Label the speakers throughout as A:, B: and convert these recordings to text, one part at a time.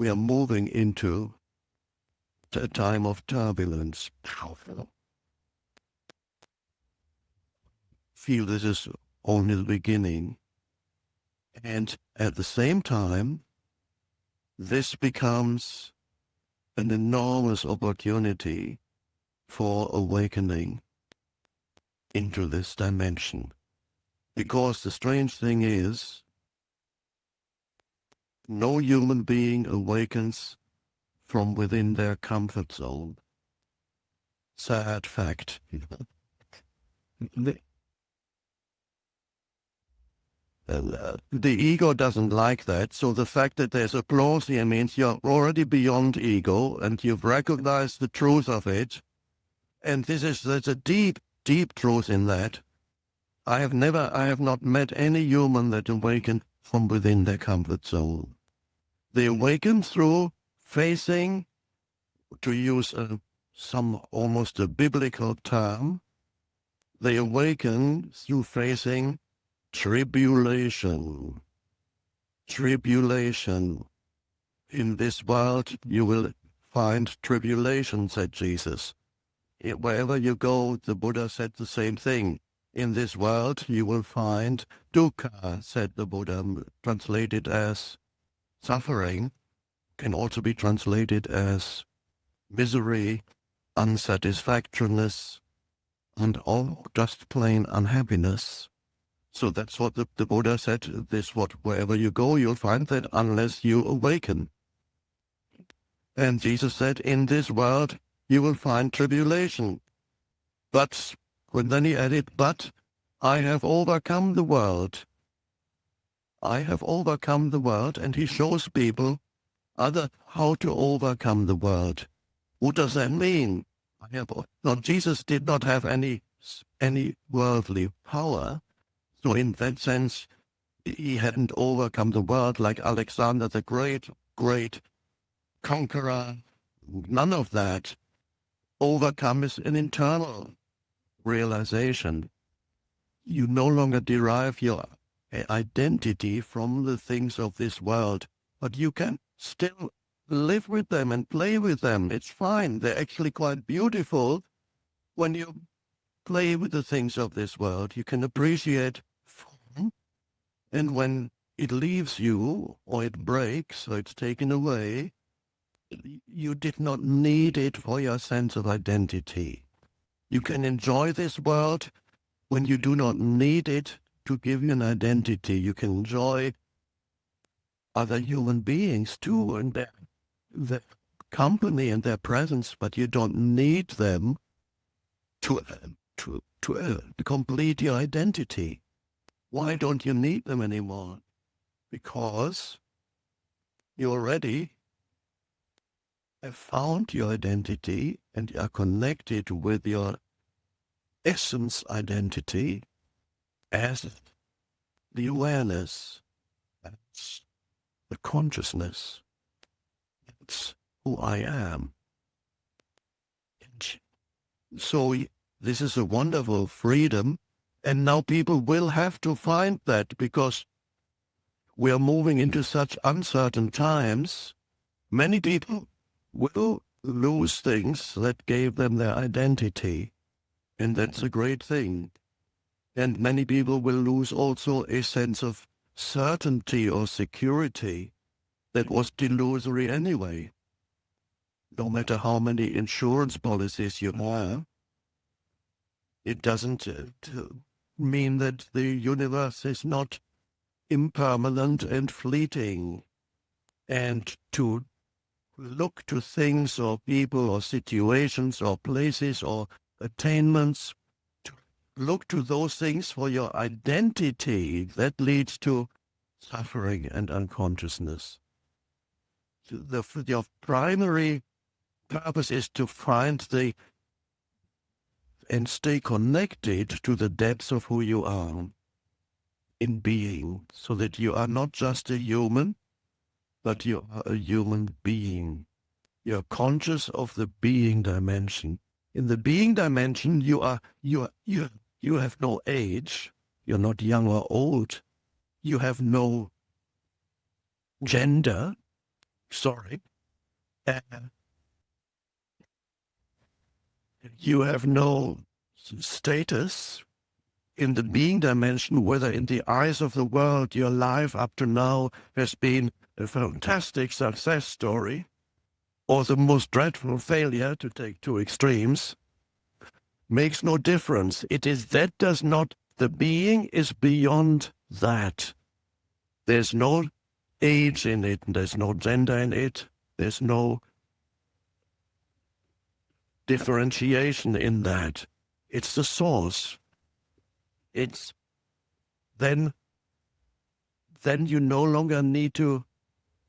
A: we are moving into a time of turbulence. Feel this is only the beginning. And at the same time, this becomes an enormous opportunity for awakening into this dimension. Because the strange thing is, no human being awakens from within their comfort zone. Sad fact. The ego doesn't like that, so the fact that there's applause here means you're already beyond ego and you've recognized the truth of it. And there's a deep, deep truth in that. I have not met any human that awakened from within their comfort zone. They awaken through facing, to use almost a biblical term, they awaken through facing tribulation. Tribulation. In this world you will find tribulation, said Jesus. Wherever you go, the Buddha said the same thing. In this world you will find dukkha, said the Buddha, translated as suffering, can also be translated as misery, unsatisfactoriness, and all just plain unhappiness. So that's what the Buddha said, wherever you go, you'll find that unless you awaken. And Jesus said, in this world, you will find tribulation. But, then he added, but I have overcome the world. I have overcome the world, and he shows people how to overcome the world. What does that mean? Jesus did not have any worldly power. So in that sense, he hadn't overcome the world like Alexander the great conqueror. None of that. Overcome is an internal realization. You no longer derive your identity from the things of this world, but you can still live with them and play with them. It's fine. They're actually quite beautiful. When you play with the things of this world, you can appreciate form. And when it leaves you, or it breaks, or it's taken away, you did not need it for your sense of identity. You can enjoy this world when you do not need it to give you an identity. You can enjoy other human beings too, and their company and their presence, but you don't need them to complete your identity. Why don't you need them anymore? Because you already have found your identity and are connected with your essence identity as the awareness, that's the consciousness. It's who I am. And so this is a wonderful freedom, and now people will have to find that because we are moving into such uncertain times. Many people will lose things that gave them their identity, and that's a great thing. And many people will lose also a sense of certainty or security that was delusory anyway. No matter how many insurance policies you have, it doesn't mean that the universe is not impermanent and fleeting. And to look to things or people or situations or places or attainments, to look to those things for your identity, that leads to suffering and unconsciousness. Your primary purpose is to find and stay connected to the depths of who you are in being, so that you are not just a human, but you are a human being. You're conscious of the being dimension. In the being dimension, you have no age. You're not young or old. You have no gender. sorry, uh, you have no status in the being dimension, whether in the eyes of the world your life up to now has been a fantastic success story or the most dreadful failure, to take two extremes, makes no difference. It is that does not, the being is beyond that. There's no age in it, there's no gender in it, there's no differentiation in that. It's the source. It's then you no longer need to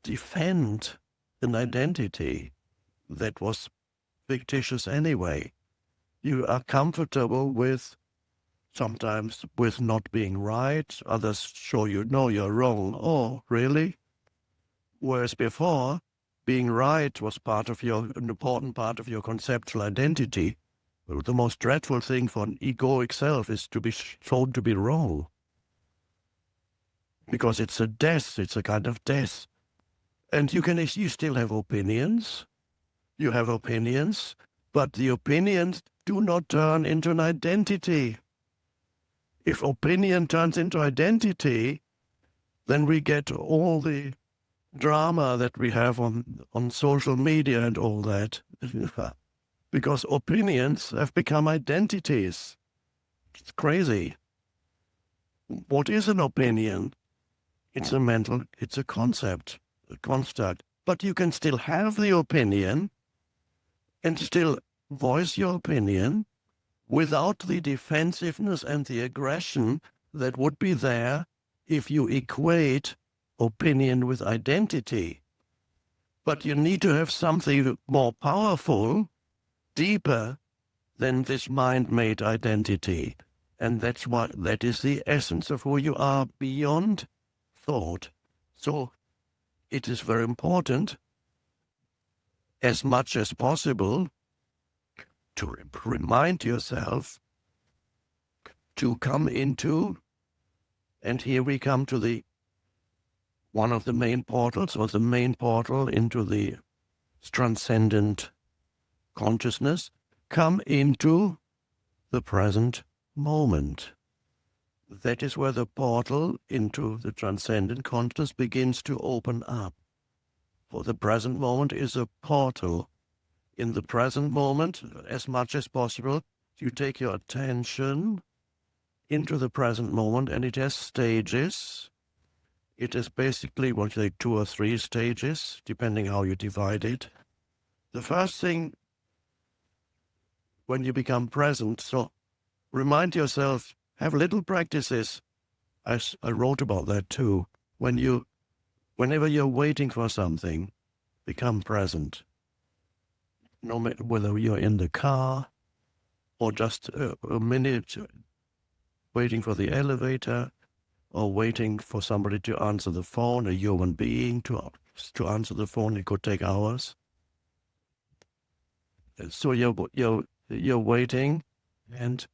A: defend an identity that was fictitious anyway. You are comfortable with, sometimes with not being right. Others show you, no, you're wrong. Oh, really? Whereas before, being right was an important part of your conceptual identity. Well, the most dreadful thing for an egoic self is to be shown to be wrong. Because it's a death, it's a kind of death. And you still have opinions. You have opinions, but the opinions do not turn into an identity. If opinion turns into identity, then we get all the drama that we have on social media and all that. Because opinions have become identities. It's crazy. What is an opinion? It's a concept, a construct. But you can still have the opinion and still voice your opinion without the defensiveness and the aggression that would be there if you equate opinion with identity. But you need to have something more powerful, deeper than this mind-made identity. And that is the essence of who you are beyond thought. So it is very important, as much as possible, to remind yourself to come into, and here we come to one of the main portals, or the main portal into the transcendent consciousness, come into the present moment. That is where the portal into the transcendent consciousness begins to open up. For the present moment is a portal. In the present moment, as much as possible, you take your attention into the present moment, and it has stages. It is basically, well, like 2 or 3 stages, depending how you divide it. The first thing, when you become present, so remind yourself, have little practices. I wrote about that too. Whenever you're waiting for something, become present. No matter whether you're in the car or just a minute waiting for the elevator or waiting for somebody to answer the phone, a human being to answer the phone, it could take hours. So you're waiting, and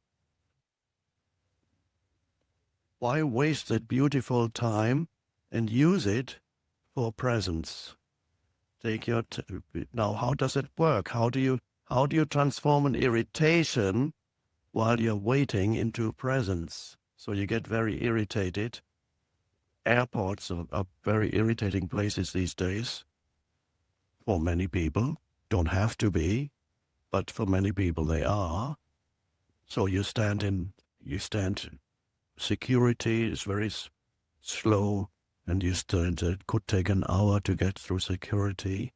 A: why waste that beautiful time and use it for presence? Now, how does it work? How do you transform an irritation while you're waiting into presence? So you get very irritated. Airports are very irritating places these days. For many people, don't have to be, but for many people they are. So you stand. Security is very slow. And it could take an hour to get through security.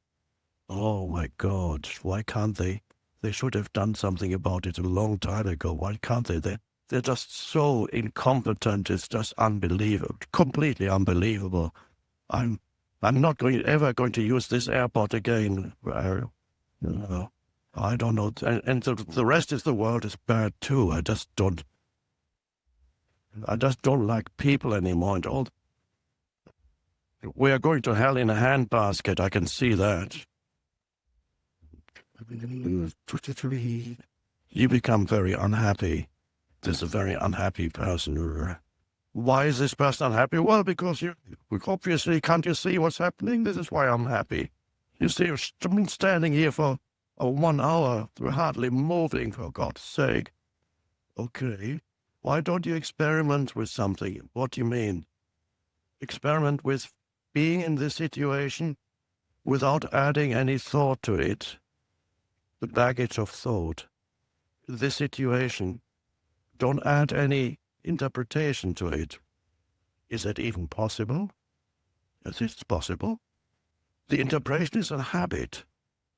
A: Oh my God, why can't they? They should have done something about it a long time ago. Why can't they? They're just so incompetent. It's just unbelievable, completely unbelievable. I'm not ever going to use this airport again. I don't know. And the rest of the world is bad too. I just don't like people anymore. And all. We are going to hell in a handbasket, I can see that. You become very unhappy. There's a very unhappy person. Why is this person unhappy? Well, because you obviously, can't you see what's happening? This is why I'm happy. You see, you've been standing here for 1 hour, hardly moving, for God's sake. Okay, why don't you experiment with something? What do you mean? Experiment with being in this situation without adding any thought to it, the baggage of thought. This situation, don't add any interpretation to it. Is that even possible? Yes, it's possible. The interpretation is a habit.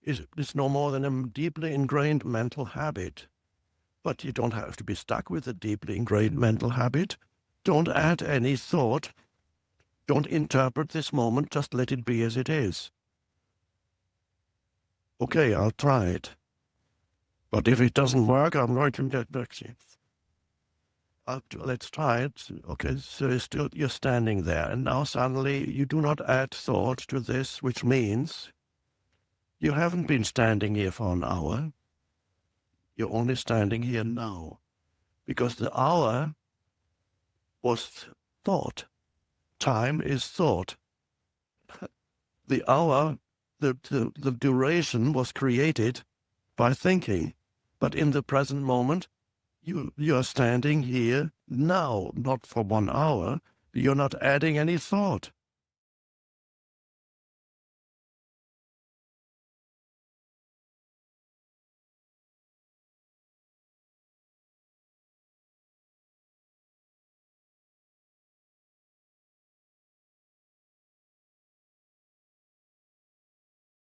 A: It's no more than a deeply ingrained mental habit. But you don't have to be stuck with a deeply ingrained mental habit. Don't add any thought. Don't interpret this moment. Just let it be as it is. Okay, I'll try it. But if it doesn't work, I'm going to get back to you. Let's try it. Okay, so you're standing there, and now suddenly you do not add thought to this, which means you haven't been standing here for an hour. You're only standing here now, because the hour was thought. Time is thought. The hour, the duration was created by thinking, but in the present moment, you are standing here now, not for 1 hour. You're not adding any thought.